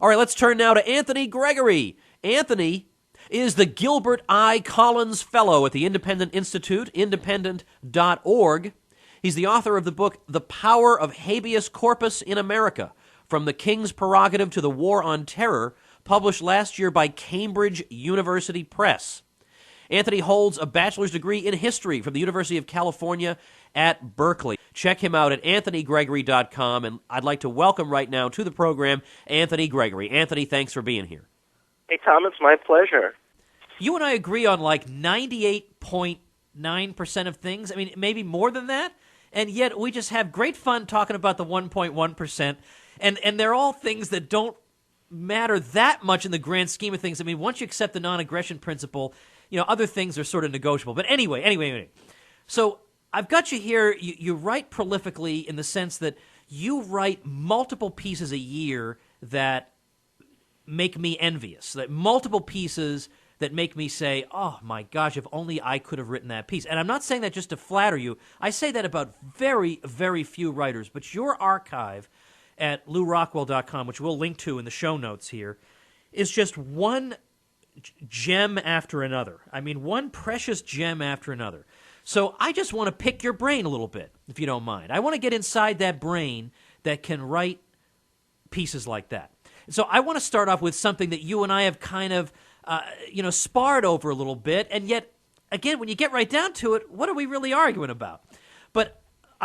All right, let's turn now to Anthony Gregory. Anthony is the Gilbert I. Collins Fellow at the Independent Institute, independent.org. He's the author of the book, The Power of Habeas Corpus in America, From the King's Prerogative to the War on Terror, published last year by Cambridge University Press. Anthony holds a bachelor's degree in history from the University of California at Berkeley. Check him out at anthonygregory.com, and I'd like to welcome right now to the program Anthony Gregory. Anthony, thanks for being here. Hey, Tom, it's my pleasure. You and I agree on like 98.9% of things. I mean, maybe more than that, and yet we just have great fun talking about the 1.1%, and they're all things that don't matter that much in the grand scheme of things. I mean, once you accept the non-aggression principle, other things are sort of negotiable. But anyway. So I've got you here. You write prolifically in the sense that you write multiple pieces a year that make me envious, that multiple pieces that make me say, oh my gosh, if only I could have written that piece. And I'm not saying that just to flatter you. I say that about very, very few writers. But your archive at LouRockwell.com, which we'll link to in the show notes here, is just one gem after another. I mean, one precious gem after another. So I just want to pick your brain a little bit, if you don't mind. I want to get inside that brain that can write pieces like that. So I want to start off with something that you and I have kind of, sparred over a little bit. And yet, again, when you get right down to it, what are we really arguing about? But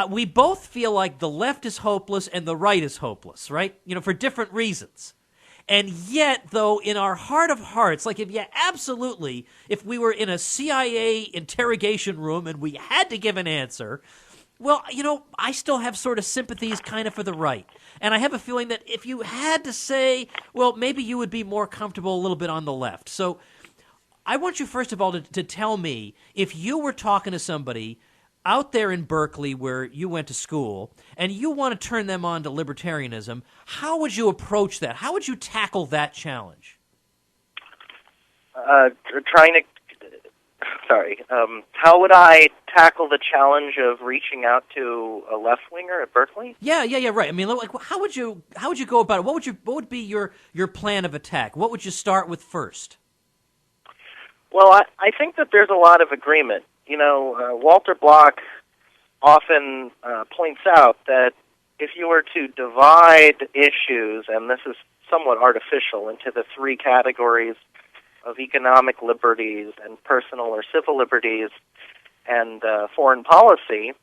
we both feel like the left is hopeless and the right is hopeless, right? For different reasons. And yet, though, in our heart of hearts, like if we were in a CIA interrogation room and we had to give an answer, well, I still have sort of sympathies kind of for the right. And I have a feeling that if you had to say, well, maybe you would be more comfortable a little bit on the left. So I want you, first of all, to tell me, if you were talking to somebody out there in Berkeley where you went to school and you want to turn them on to libertarianism, how would you approach that? How would you tackle that challenge? How would I tackle the challenge of reaching out to a left-winger at Berkeley? Yeah, right. I mean, like, how would you go about it? What would be your plan of attack? What would you start with first? Well, I think that there's a lot of agreement. Walter Block often points out that if you were to divide issues, and this is somewhat artificial, into the three categories of economic liberties and personal or civil liberties and foreign policy,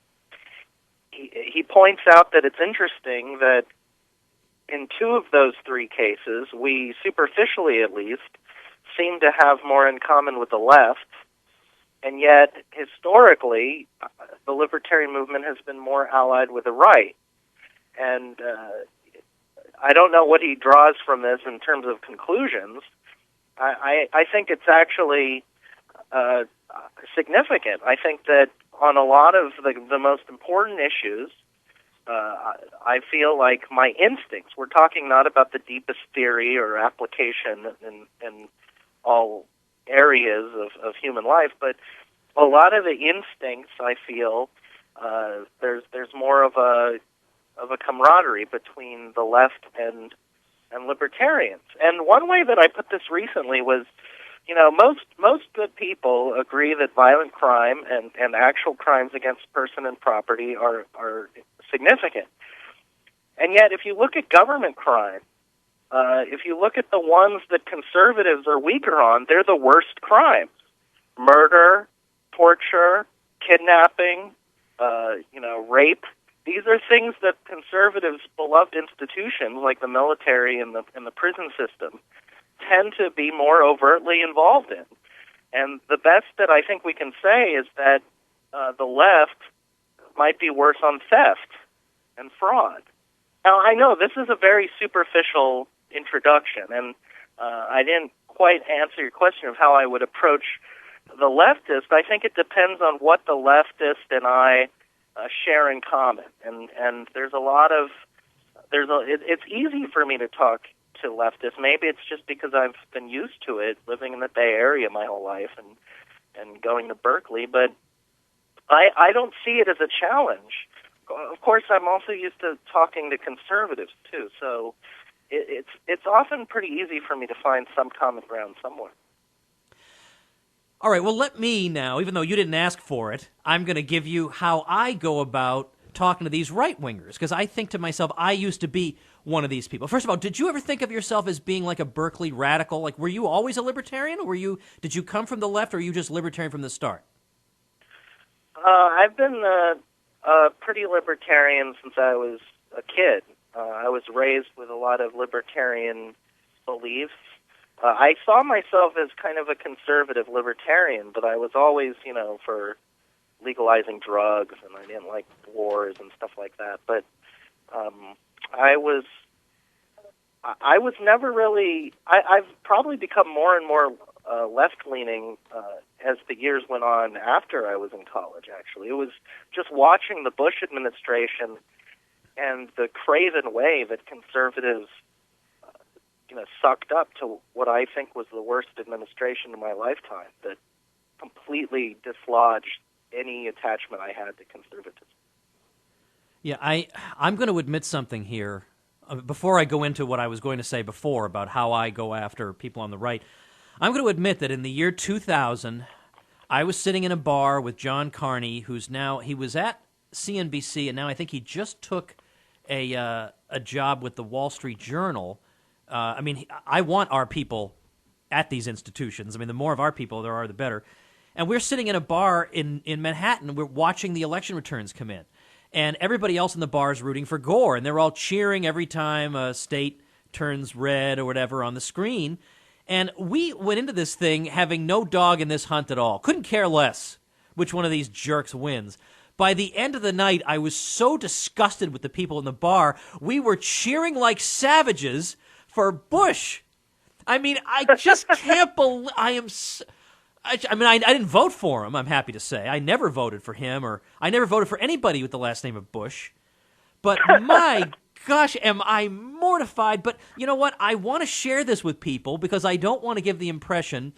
he points out that it's interesting that in two of those three cases, we, superficially at least, seem to have more in common with the left, and yet, historically, the libertarian movement has been more allied with the right. And I don't know what he draws from this in terms of conclusions. I think it's actually significant. I think that on a lot of the most important issues, I feel like my instincts, we're talking not about the deepest theory or application in all areas of human life, but a lot of the instincts, I feel, there's more of a camaraderie between the left and libertarians. And one way that I put this recently was, most good people agree that violent crime and actual crimes against person and property are significant. And yet, if you look at government crime, if you look at the ones that conservatives are weaker on, they're the worst crimes. Murder, torture, kidnapping, rape. These are things that conservatives' beloved institutions, like the military and the prison system, tend to be more overtly involved in. And the best that I think we can say is that the left might be worse on theft and fraud. Now, I know this is a very superficial introduction, and I didn't quite answer your question of how I would approach the leftist. I think it depends on what the leftist and I share in common, and there's a lot of it's easy for me to talk to leftists. Maybe it's just because I've been used to it, living in the Bay Area my whole life and going to Berkeley, but I don't see it as a challenge. Of course, I'm also used to talking to conservatives too, so it's often pretty easy for me to find some common ground somewhere. All right, well, let me now, even though you didn't ask for it, I'm going to give you how I go about talking to these right-wingers, because I think to myself, I used to be one of these people. First of all, did you ever think of yourself as being like a Berkeley radical? Like, were you always a libertarian, or did you come from the left, or were you just libertarian from the start? I've been pretty libertarian since I was a kid. I was raised with a lot of libertarian beliefs. I saw myself as kind of a conservative libertarian, but I was always, for legalizing drugs, and I didn't like wars and stuff like that. But I was never really. I've probably become more and more left-leaning as the years went on after I was in college. Actually, it was just watching the Bush administration and the craven way that conservatives sucked up to what I think was the worst administration in my lifetime, that completely dislodged any attachment I had to conservatism. Yeah, I'm going to admit something here before I go into what I was going to say before about how I go after people on the right. I'm going to admit that in the year 2000, I was sitting in a bar with John Carney, he was at CNBC, and now I think he just took a job with the Wall Street Journal. I want our people at these institutions. The more of our people there are, the better. And we're sitting in a bar in Manhattan. We're watching the election returns come in. And everybody else in the bar is rooting for Gore. And they're all cheering every time a state turns red or whatever on the screen. And we went into this thing having no dog in this hunt at all. Couldn't care less which one of these jerks wins. By the end of the night, I was so disgusted with the people in the bar. We were cheering like savages for Bush. I just can't believe I didn't vote for him, I'm happy to say. I never voted for him, or I never voted for anybody with the last name of Bush. But my gosh, am I mortified. But you know what? I want to share this with people because I don't want to give the impression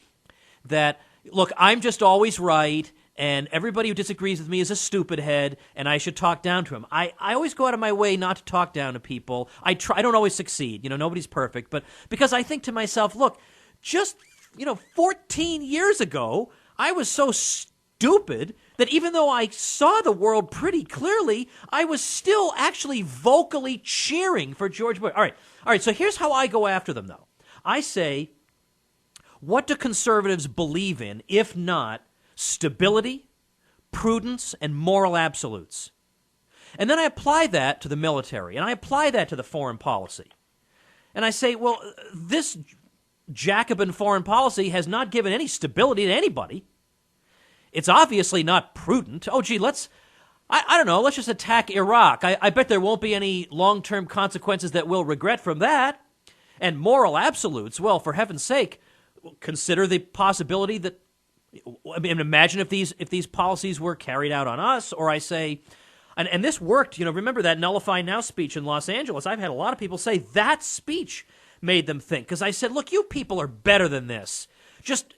that, look, I'm just always right, and everybody who disagrees with me is a stupid head, and I should talk down to him. I always go out of my way not to talk down to people. I don't always succeed. Nobody's perfect. But because I think to myself, look, just 14 years ago, I was so stupid that even though I saw the world pretty clearly, I was still actually vocally cheering for George Bush. All right, so here's how I go after them, though. I say, what do conservatives believe in, if not stability, prudence, and moral absolutes? And then I apply that to the military, and I apply that to the foreign policy. And I say, well, this Jacobin foreign policy has not given any stability to anybody. It's obviously not prudent. Oh, gee, I don't know, let's just attack Iraq. I bet there won't be any long-term consequences that we'll regret from that. And moral absolutes, well, for heaven's sake, consider the possibility that, imagine if these policies were carried out on us. Or I say, and this worked, remember that Nullify Now speech in Los Angeles? I've had a lot of people say that speech made them think. Because I said, look, you people are better than this. Just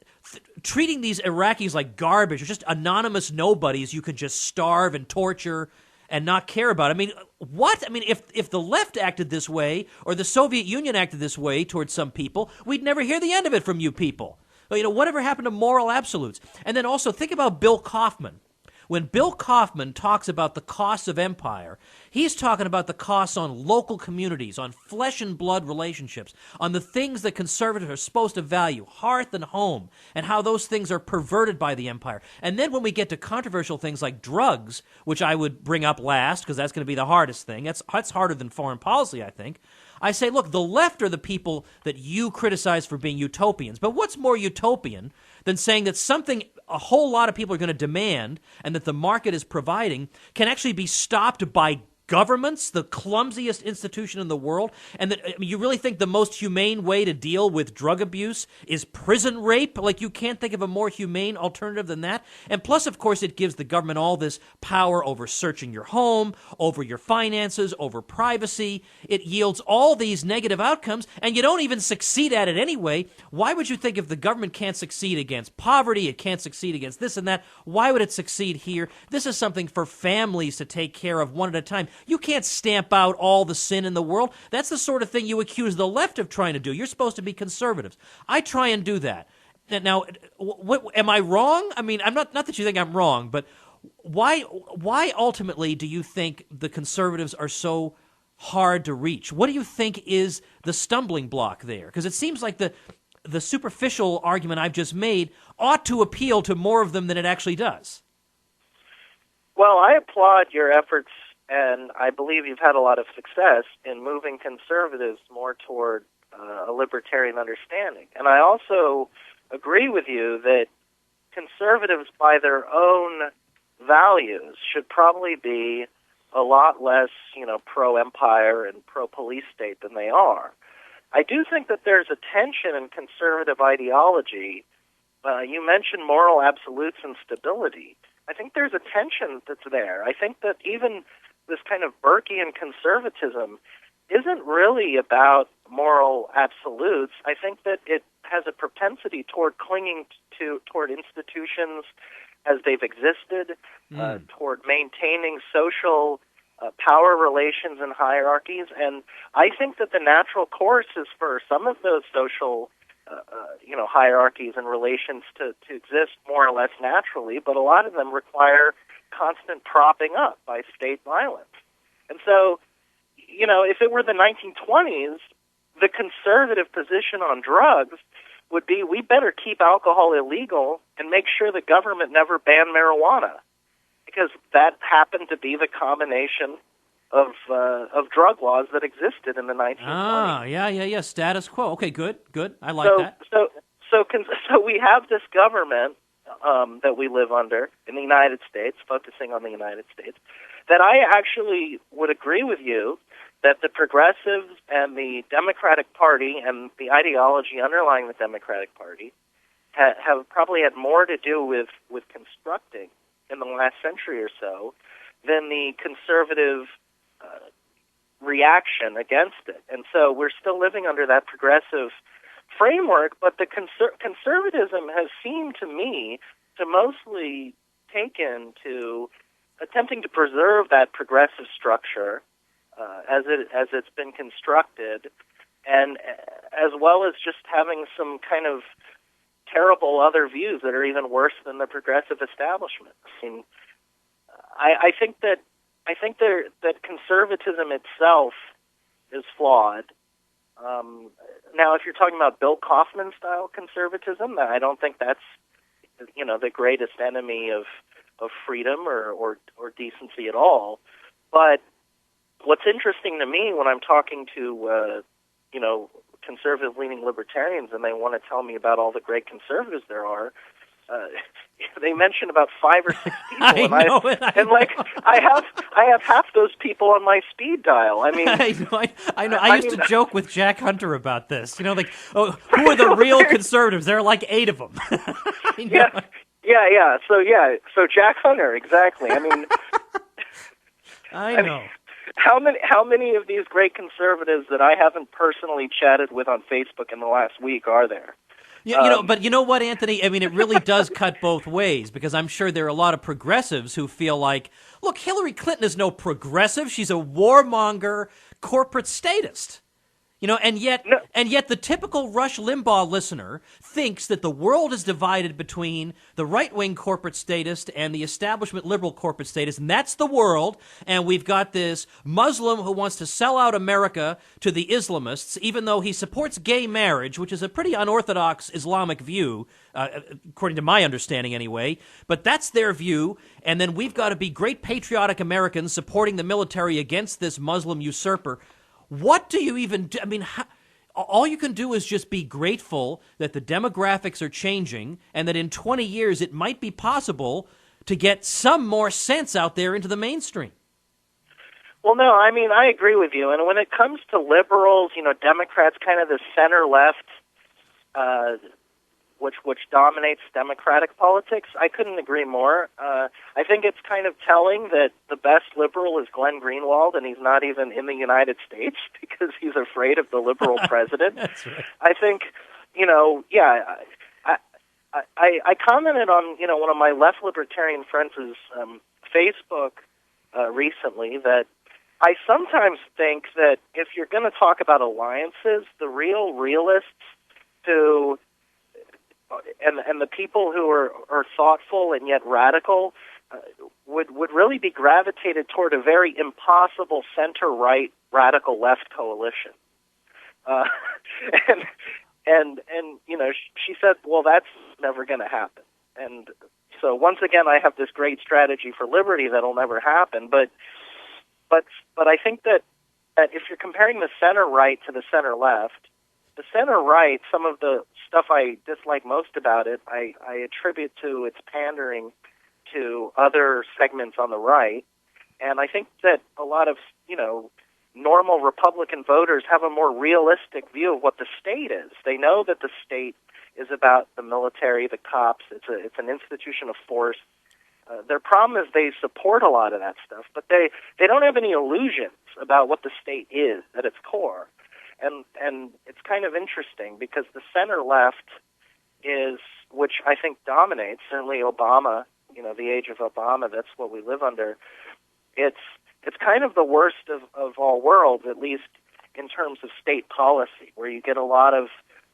treating these Iraqis like garbage, or just anonymous nobodies you can just starve and torture and not care about. What? If the left acted this way, or the Soviet Union acted this way towards some people, we'd never hear the end of it from you people. Whatever happened to moral absolutes? And then also think about Bill Kaufman. When Bill Kaufman talks about the costs of empire, he's talking about the costs on local communities, on flesh and blood relationships, on the things that conservatives are supposed to value, hearth and home, and how those things are perverted by the empire. And then when we get to controversial things like drugs, which I would bring up last because that's going to be the hardest thing, that's harder than foreign policy, I think, I say, look, the left are the people that you criticize for being utopians. But what's more utopian than saying that something a whole lot of people are going to demand and that the market is providing can actually be stopped by governments, the clumsiest institution in the world, and that you really think the most humane way to deal with drug abuse is prison rape? Like, you can't think of a more humane alternative than that? And plus, of course, it gives the government all this power over searching your home, over your finances, over privacy. It yields all these negative outcomes, and you don't even succeed at it anyway. Why would you think if the government can't succeed against poverty, it can't succeed against this and that, why would it succeed here? This is something for families to take care of one at a time. You can't stamp out all the sin in the world. That's the sort of thing you accuse the left of trying to do. You're supposed to be conservatives. I try and do that. Now, am I wrong? I mean, I'm not that you think I'm wrong, but why ultimately do you think the conservatives are so hard to reach? What do you think is the stumbling block there? Because it seems like the superficial argument I've just made ought to appeal to more of them than it actually does. Well, I applaud your efforts, and I believe you've had a lot of success in moving conservatives more toward a libertarian understanding. And I also agree with you that conservatives, by their own values, should probably be a lot less, pro-empire and pro-police state than they are. I do think that there's a tension in conservative ideology. You mentioned moral absolutes and stability. I think there's a tension that's there. I think that even this kind of Burkean conservatism isn't really about moral absolutes. I think that it has a propensity toward clinging toward institutions as they've existed, toward maintaining social power relations and hierarchies. And I think that the natural course is for some of those social hierarchies and relations to exist more or less naturally, but a lot of them require constant propping up by state violence. And so, if it were the 1920s, the conservative position on drugs would be we better keep alcohol illegal and make sure the government never banned marijuana, because that happened to be the combination of drug laws that existed in the 1920s. Ah, yeah. Status quo. Okay, good. I like that. So we have this government that we live under in the United States, focusing on the United States, that I actually would agree with you that the progressives and the Democratic Party and the ideology underlying the Democratic Party have probably had more to do with constructing in the last century or so than the conservative reaction against it. And so we're still living under that progressive framework, but the conservatism has seemed to me to mostly taken to attempting to preserve that progressive structure as it's been constructed, and as well as just having some kind of terrible other views that are even worse than the progressive establishment. I mean, I think that conservatism itself is flawed. Now, if you're talking about Bill Kaufman style conservatism, I don't think that's the greatest enemy of freedom or decency at all. But what's interesting to me when I'm talking to conservative-leaning libertarians and they want to tell me about all the great conservatives there are, they mention about 5 or 6 people, I have half those people on my speed dial. I mean, I know. I used to joke with Jack Hunter about this. Who are the real conservatives? There are like 8 of them. Yeah. So Jack Hunter, exactly. I mean, I know. How many of these great conservatives that I haven't personally chatted with on Facebook in the last week are there? But you know what, Anthony? I mean, it really does cut both ways, because I'm sure there are a lot of progressives who feel like, look, Hillary Clinton is no progressive. She's a warmonger, corporate statist. And yet the typical Rush Limbaugh listener thinks that the world is divided between the right-wing corporate statist and the establishment liberal corporate statist, and that's the world, and we've got this Muslim who wants to sell out America to the Islamists, even though he supports gay marriage, which is a pretty unorthodox Islamic view, according to my understanding anyway, but that's their view, and then we've got to be great patriotic Americans supporting the military against this Muslim usurper. What do you even do? I mean, all you can do is just be grateful that the demographics are changing and that in 20 years it might be possible to get some more sense out there into the mainstream. Well, no, I mean, I agree with you. And when it comes to liberals, Democrats, kind of the center-left, which dominates Democratic politics, I couldn't agree more. I think it's kind of telling that the best liberal is Glenn Greenwald, and he's not even in the United States because he's afraid of the liberal president. That's right. I think, I commented on, one of my left libertarian friends' Facebook recently that I sometimes think that if you're going to talk about alliances, the real realists who and the people who are thoughtful and yet radical would really be gravitated toward a very impossible center-right radical left coalition. Uh, and you know, she said, well, that's never going to happen. And so once again, I have this great strategy for liberty that'll never happen. But I think that if you're comparing the center right to the center left, the center right, some of the stuff I dislike most about it, I attribute to its pandering to other segments on the right. And I think that a lot of, you know, normal Republican voters have a more realistic view of what the state is. They know that the state is about the military, the cops. It's an institution of force. Their problem is they support a lot of that stuff, but they don't have any illusions about what the state is at its core. And it's kind of interesting because the center left is, which I think dominates, certainly Obama, you know, the age of Obama, that's what we live under. It's kind of the worst of all worlds, at least in terms of state policy, where you get a lot of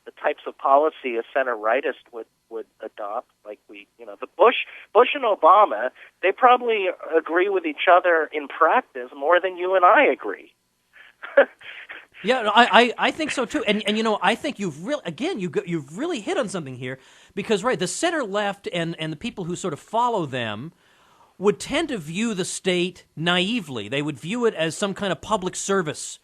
the types of policy a center-rightist would adopt, like the Bush and Obama, they probably agree with each other in practice more than you and I agree. Yeah, no, I think so too, and you know, I think you've really hit on something here, because right, the center left and the people who sort of follow them would tend to view the state naively. They would view it as some kind of public service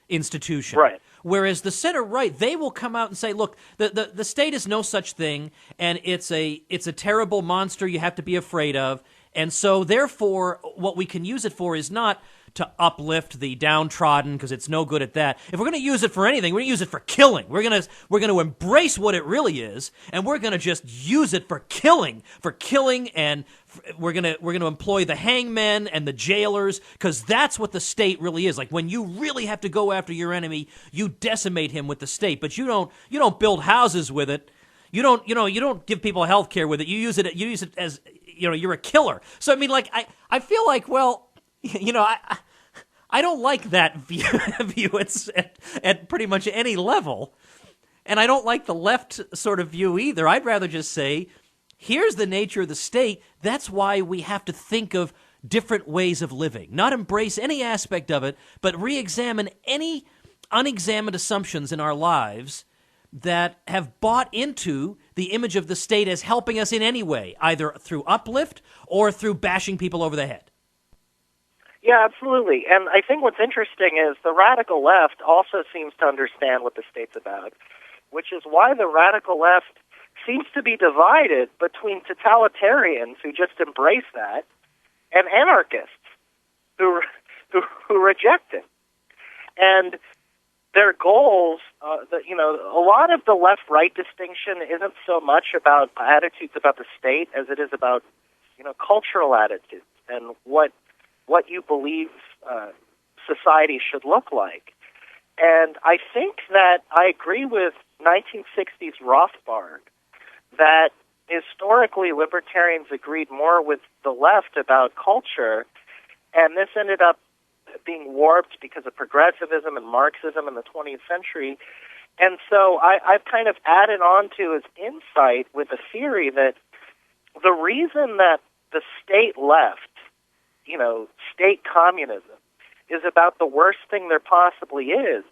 institution. Right. Whereas the center right, they will come out and say, look, the state is no such thing, and it's a terrible monster you have to be afraid of, and so therefore what we can use it for is not to uplift the downtrodden, because it's no good at that. If we're going to use it for anything, we're going to use it for killing. We're going to embrace what it really is, and we're going to just use it for killing, and we're going to employ the hangmen and the jailers, because that's what the state really is. Like, when you really have to go after your enemy, you decimate him with the state, but you don't build houses with it. You don't give people health care with it. You use it as, you know, you're a killer. So I mean, like, I feel like, well, you know, I don't like that view at pretty much any level, and I don't like the left sort of view either. I'd rather just say, here's the nature of the state. That's why we have to think of different ways of living, not embrace any aspect of it, but re-examine any unexamined assumptions in our lives that have bought into the image of the state as helping us in any way, either through uplift or through bashing people over the head. Yeah, absolutely. And I think what's interesting is the radical left also seems to understand what the state's about, which is why the radical left seems to be divided between totalitarians who just embrace that and anarchists who reject it. And their goals, a lot of the left-right distinction isn't so much about attitudes about the state as it is about, you know, cultural attitudes and what you believe society should look like. And I think that I agree with 1960s Rothbard that historically libertarians agreed more with the left about culture, and this ended up being warped because of progressivism and Marxism in the 20th century. And so I've kind of added on to his insight with a theory that the reason that the state left, you know, state communism, is about the worst thing there possibly is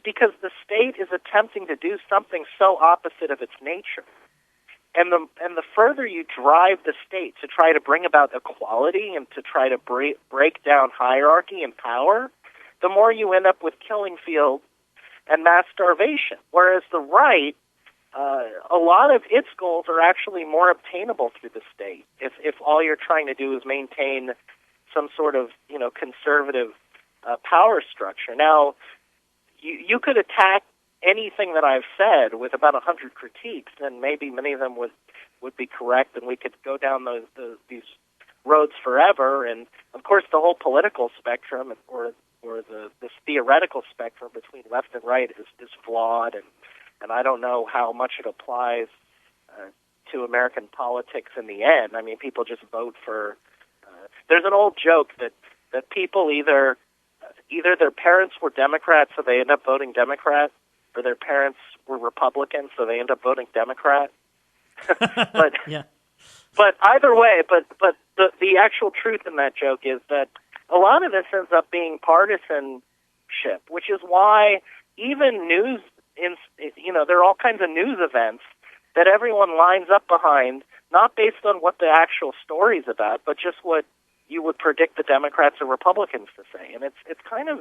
because the state is attempting to do something so opposite of its nature. And the further you drive the state to try to bring about equality and to try to break down hierarchy and power, the more you end up with killing fields and mass starvation. Whereas the right, a lot of its goals are actually more obtainable through the state if all you're trying to do is maintain some sort of, you know, conservative power structure. Now, you could attack anything that I've said with about 100 critiques, and maybe many of them would be correct, and we could go down these roads forever. And of course, the whole political spectrum or this theoretical spectrum between left and right is flawed, and I don't know how much it applies to American politics in the end. I mean, people just vote for. There's an old joke that people either either their parents were Democrats, so they end up voting Democrat, or their parents were Republicans, so they end up voting Democrat. But yeah. But either way, but the actual truth in that joke is that a lot of this ends up being partisanship, which is why even news, there are all kinds of news events that everyone lines up behind, not based on what the actual story's about, but just what you would predict the Democrats or Republicans to say. And it's kind of,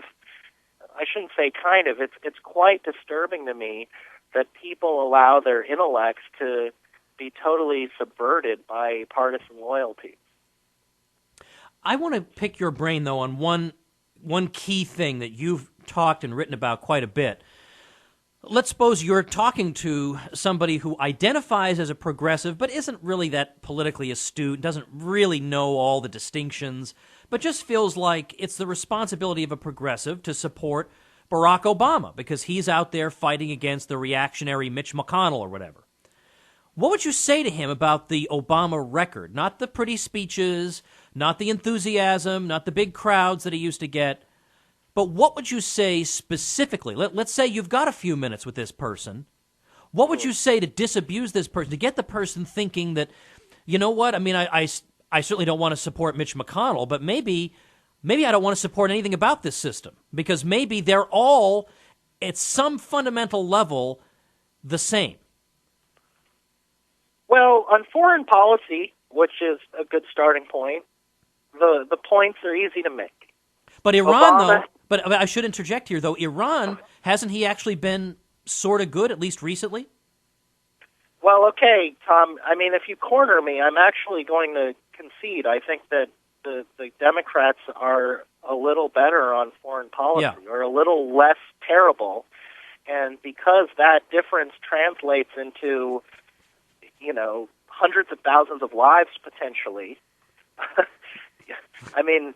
I shouldn't say kind of, it's quite disturbing to me that people allow their intellects to be totally subverted by partisan loyalty. I want to pick your brain, though, on one key thing that you've talked and written about quite a bit. Let's suppose you're talking to somebody who identifies as a progressive but isn't really that politically astute, doesn't really know all the distinctions, but just feels like it's the responsibility of a progressive to support Barack Obama because he's out there fighting against the reactionary Mitch McConnell or whatever. What would you say to him about the Obama record? Not the pretty speeches, not the enthusiasm, not the big crowds that he used to get, but what would you say specifically? Let's say you've got a few minutes with this person. What would you say to disabuse this person, to get the person thinking that, you know what, I mean, I certainly don't want to support Mitch McConnell, but maybe I don't want to support anything about this system because maybe they're all, at some fundamental level, the same. Well, on foreign policy, which is a good starting point, the points are easy to make. But Iran, but I should interject here, though. Iran, hasn't he actually been sort of good, at least recently? Well, okay, Tom, I mean, if you corner me, I'm actually going to concede. I think that the Democrats are a little better on foreign policy, or a little less terrible. And because that difference translates into hundreds of thousands of lives potentially. I mean,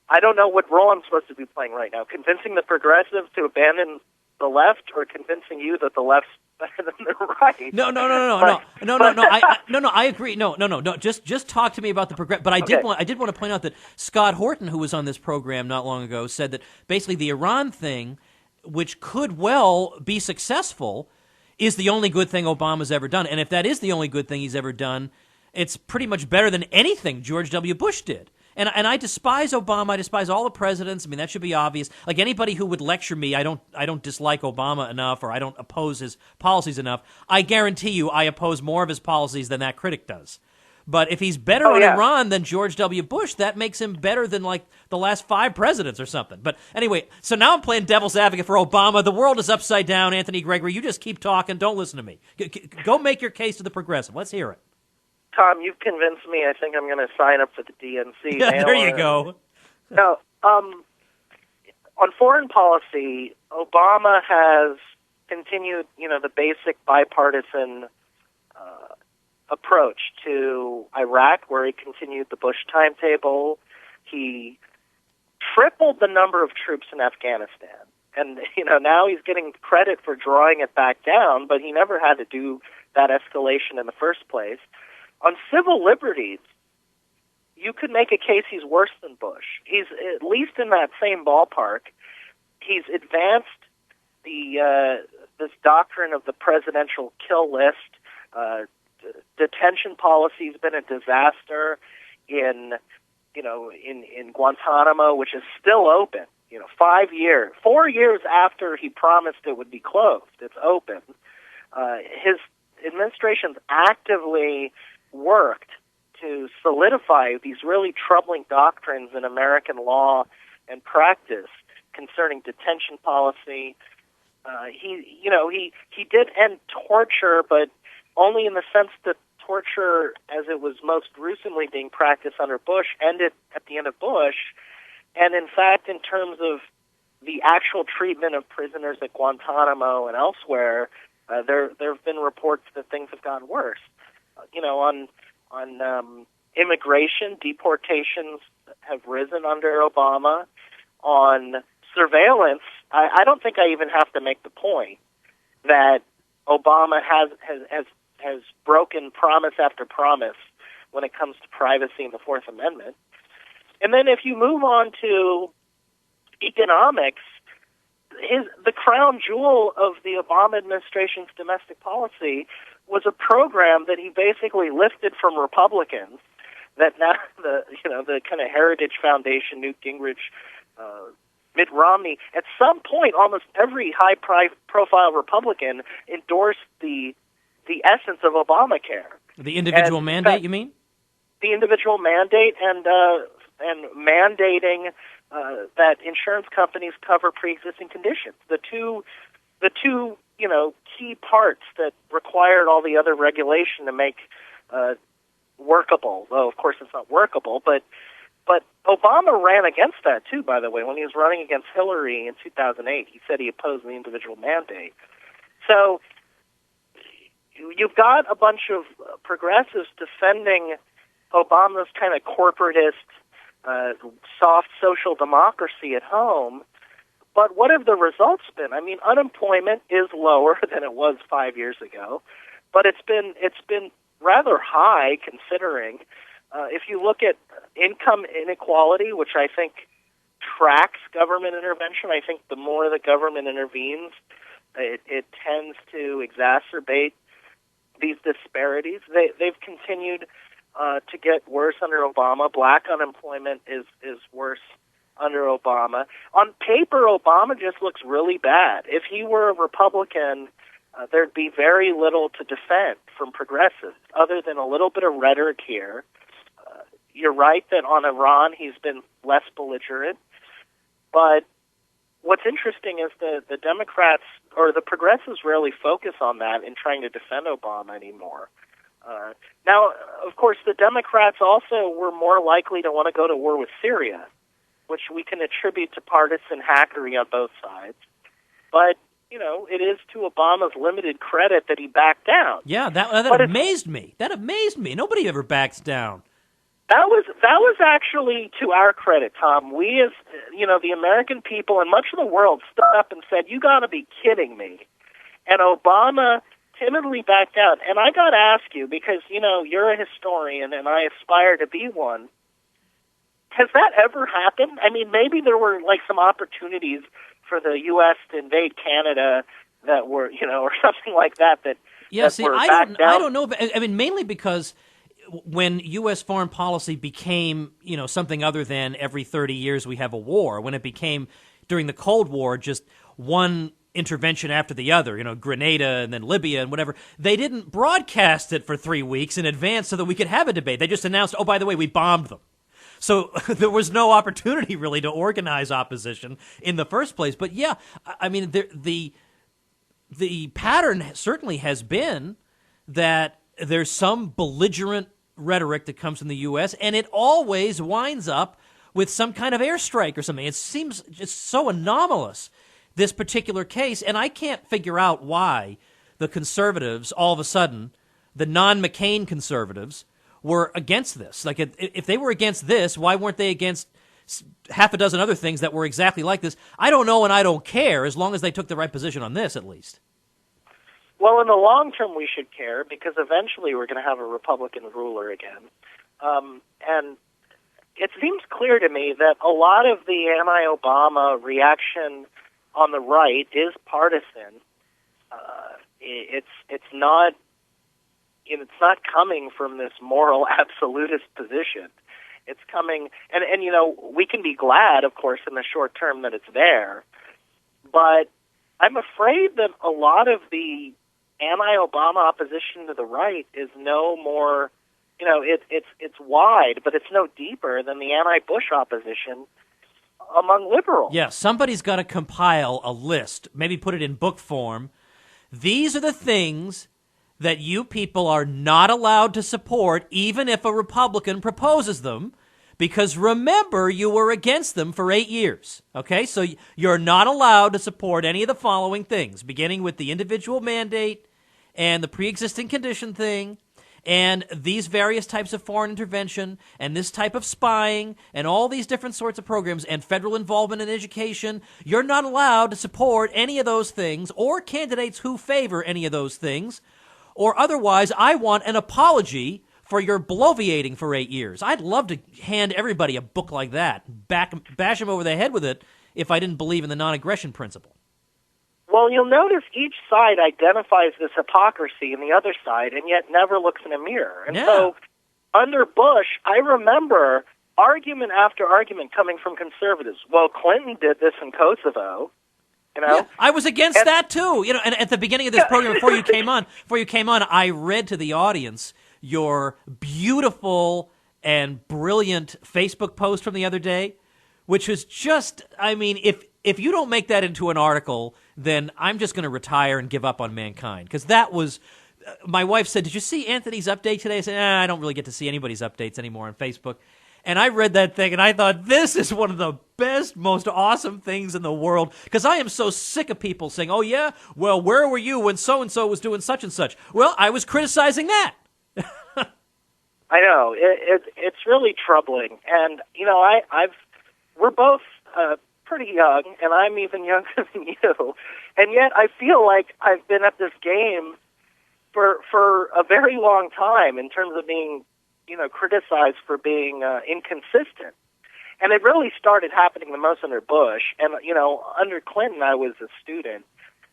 I don't know what role I'm supposed to be playing right now. Convincing the progressives to abandon the left, or convincing you that the left's better than the right? No. I agree. No. Just talk to me about the progressive. But I did want to point out that Scott Horton, who was on this program not long ago, said that basically the Iran thing, which could well be successful, is the only good thing Obama's ever done. And if that is the only good thing he's ever done, it's pretty much better than anything George W. Bush did. And I despise Obama. I despise all the presidents. I mean, that should be obvious. Like anybody who would lecture me, I don't dislike Obama enough, or I don't oppose his policies enough. I guarantee you I oppose more of his policies than that critic does. But if he's better on Iran than George W. Bush, that makes him better than like the last 5 presidents or something. But anyway, so now I'm playing devil's advocate for Obama. The world is upside down, Anthony Gregory. You just keep talking. Don't listen to me. Go make your case to the progressive. Let's hear it. Tom, you've convinced me. I think I'm going to sign up for the DNC. Yeah, there you go. No, on foreign policy, Obama has continued, the basic bipartisan approach to Iraq, where he continued the Bush timetable. He tripled the number of troops in Afghanistan. And, now he's getting credit for drawing it back down, but he never had to do that escalation in the first place. On civil liberties, you could make a case he's worse than Bush. He's at least in that same ballpark. He's advanced this doctrine of the presidential kill list. Detention policy has been a disaster in Guantanamo, which is still open. 4 years after he promised it would be closed, it's open. His administration's actively worked to solidify these really troubling doctrines in American law and practice concerning detention policy. He did end torture, but only in the sense that torture, as it was most gruesomely being practiced under Bush, ended at the end of Bush. And in fact, in terms of the actual treatment of prisoners at Guantanamo and elsewhere, there have been reports that things have gotten worse. On immigration, deportations have risen under Obama. On surveillance, I don't think I even have to make the point that Obama has broken promise after promise when it comes to privacy and the Fourth Amendment. And then if you move on to economics, the crown jewel of the Obama administration's domestic policy was a program that he basically lifted from Republicans. That now the kind of Heritage Foundation, Newt Gingrich, Mitt Romney, at some point, almost every high-profile Republican endorsed the essence of Obamacare. The individual mandate, you mean? The individual mandate and mandating that insurance companies cover pre-existing conditions. The two key parts that required all the other regulation to make workable. Though of course it's not workable, but Obama ran against that too. By the way, when he was running against Hillary in 2008, he said he opposed the individual mandate. So you've got a bunch of progressives defending Obama's kind of corporatist, soft social democracy at home. But what have the results been? I mean, unemployment is lower than it was 5 years ago, but it's been rather high considering. If you look at income inequality, which I think tracks government intervention, I think the more the government intervenes, it tends to exacerbate these disparities. They've continued to get worse under Obama. Black unemployment is worse under Obama. On paper, Obama just looks really bad. If he were a Republican, there'd be very little to defend from progressives, other than a little bit of rhetoric here. You're right that on Iran he's been less belligerent, but what's interesting is the Democrats or the progressives rarely focus on that in trying to defend Obama anymore. Now, of course, the Democrats also were more likely to want to go to war with Syria, which we can attribute to partisan hackery on both sides. But, it is to Obama's limited credit that he backed down. Yeah, that amazed me. That amazed me. Nobody ever backs down. That was actually to our credit, Tom. We, as the American people and much of the world, stood up and said, "You got to be kidding me!" And Obama timidly backed out. And I got to ask you, because you're a historian and I aspire to be one. Has that ever happened? I mean, maybe there were some opportunities for the U.S. to invade Canada that were, or something like that. I don't know. I mean, mainly because when U.S. foreign policy became, something other than every 30 years we have a war, when it became during the Cold War just one intervention after the other, Grenada and then Libya and whatever, they didn't broadcast it for 3 weeks in advance so that we could have a debate. They just announced, oh, by the way, we bombed them. So there was no opportunity really to organize opposition in the first place. But yeah, I mean, the pattern certainly has been that there's some belligerent rhetoric that comes from the U.S., and it always winds up with some kind of airstrike or something. It seems just so anomalous, this particular case, and I can't figure out why the conservatives, all of a sudden, the non-McCain conservatives, were against this. Like, if they were against this, why weren't they against half a dozen other things that were exactly like this? I don't know, and I don't care, as long as they took the right position on this, at least. Well, in the long term, we should care, because eventually we're going to have a Republican ruler again. And it seems clear to me that a lot of the anti-Obama reaction on the right is partisan. It's not coming from this moral absolutist position. It's coming, and we can be glad, of course, in the short term that it's there, but I'm afraid that a lot of the anti-Obama opposition to the right is no more, it's wide, but it's no deeper than the anti-Bush opposition among liberals. Yeah, somebody's got to compile a list, maybe put it in book form. These are the things that you people are not allowed to support, even if a Republican proposes them, because remember, you were against them for 8 years, okay? So you're not allowed to support any of the following things, beginning with the individual mandate and the pre-existing condition thing, and these various types of foreign intervention, and this type of spying, and all these different sorts of programs, and federal involvement in education. You're not allowed to support any of those things, or candidates who favor any of those things, or otherwise I want an apology for your bloviating for 8 years. I'd love to hand everybody a book like that, bash them over the head with it if I didn't believe in the non-aggression principle. Well, you'll notice each side identifies this hypocrisy in the other side and yet never looks in a mirror. And so under Bush, I remember argument after argument coming from conservatives. Well, Clinton did this in Kosovo. You know? Yeah, I was against that too. You know, and at the beginning of this program, before you came on, I read to the audience your beautiful and brilliant Facebook post from the other day, which was just, I mean, if you don't make that into an article, then I'm just going to retire and give up on mankind. Because that was, my wife said, did you see Anthony's update today? I said, I don't really get to see anybody's updates anymore on Facebook. And I read that thing, and I thought, this is one of the best, most awesome things in the world. Because I am so sick of people saying, oh, yeah, well, where were you when so-and-so was doing such and such? Well, I was criticizing that. I know. It's really troubling. And, you know, we're both pretty young, and I'm even younger than you. And yet I feel like I've been at this game for a very long time in terms of being, you know, criticized for being inconsistent. And it really started happening the most under Bush. And, you know, under Clinton, I was a student.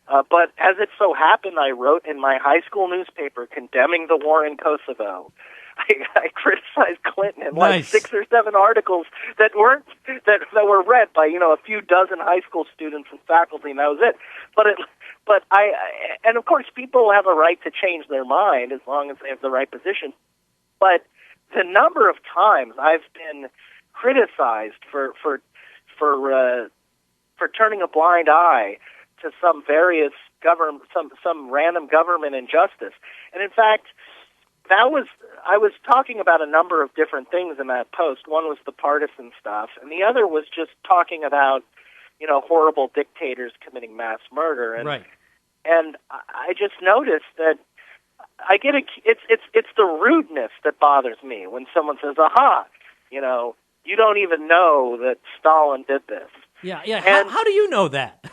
But as it so happened, I wrote in my high school newspaper condemning the war in Kosovo. I criticized Clinton in like 6 or 7 articles that were read by, you know, a few dozen high school students and faculty, and that was it. And of course, people have a right to change their mind as long as they have the right position. But the number of times I've been criticized for turning a blind eye to some various some random government injustice, and in fact, I was talking about a number of different things in that post. One was the partisan stuff, and the other was just talking about, you know, horrible dictators committing mass murder. And, right. And I just noticed that I get it's the rudeness that bothers me when someone says, "Aha, you know, you don't even know that Stalin did this." Yeah. And, how do you know that?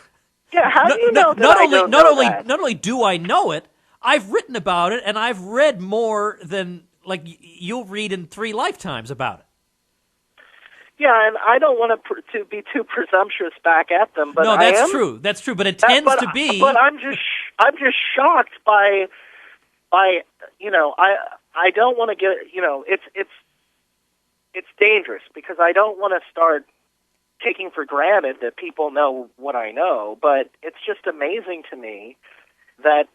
Yeah, how do you know that? Not only do I know it, I've written about it, and I've read more than, like, you'll read in 3 lifetimes about it. Yeah, and I don't want to be too presumptious back at them, but no, that's true. That's true, but it tends to be. But I'm just shocked by you know, I don't want to get, you know, it's dangerous because I don't want to start taking for granted that people know what I know, but it's just amazing to me that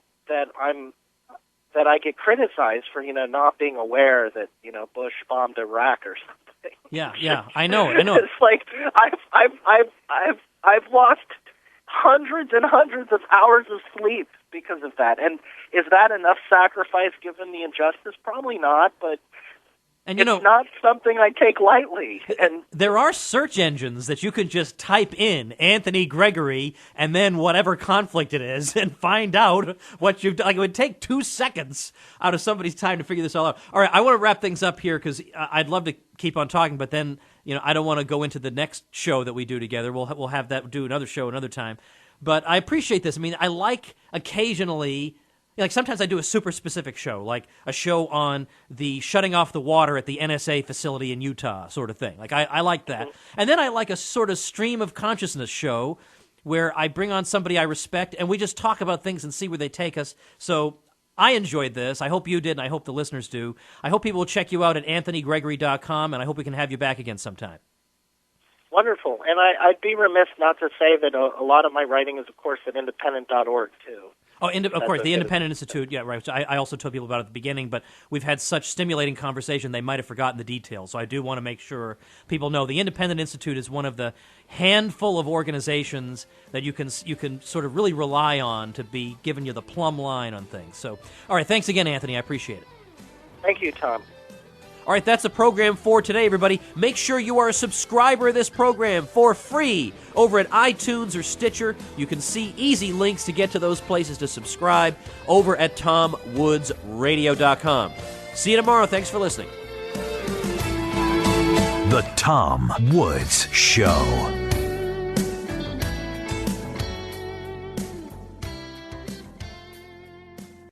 I get criticized for, you know, not being aware that, you know, Bush bombed Iraq or something. Yeah, I know. It's like I've lost hundreds and hundreds of hours of sleep because of that. And is that enough sacrifice given the injustice? Probably not, but and, you know, it's not something I take lightly. And there are search engines that you can just type in Anthony Gregory and then whatever conflict it is and find out what you've done. Like, it would take 2 seconds out of somebody's time to figure this all out. All right, I want to wrap things up here because I'd love to keep on talking, but then, you know, I don't want to go into the next show that we do together. We'll have that, do another show another time. But I appreciate this. I mean, I like occasionally, like sometimes I do a super specific show, like a show on the shutting off the water at the NSA facility in Utah sort of thing. Like I like that. And then I like a sort of stream of consciousness show where I bring on somebody I respect and we just talk about things and see where they take us. So I enjoyed this. I hope you did, and I hope the listeners do. I hope people will check you out at anthonygregory.com, and I hope we can have you back again sometime. Wonderful. And I'd be remiss not to say that a lot of my writing is, of course, at independent.org, too. Oh, of course, the Independent Institute, yeah, right, which I also told people about at the beginning, but we've had such stimulating conversation, they might have forgotten the details, so I do want to make sure people know. The Independent Institute is one of the handful of organizations that you can sort of really rely on to be giving you the plumb line on things. So, all right, thanks again, Anthony, I appreciate it. Thank you, Tom. All right, that's the program for today, everybody. Make sure you are a subscriber of this program for free over at iTunes or Stitcher. You can see easy links to get to those places to subscribe over at TomWoodsRadio.com. See you tomorrow. Thanks for listening. The Tom Woods Show.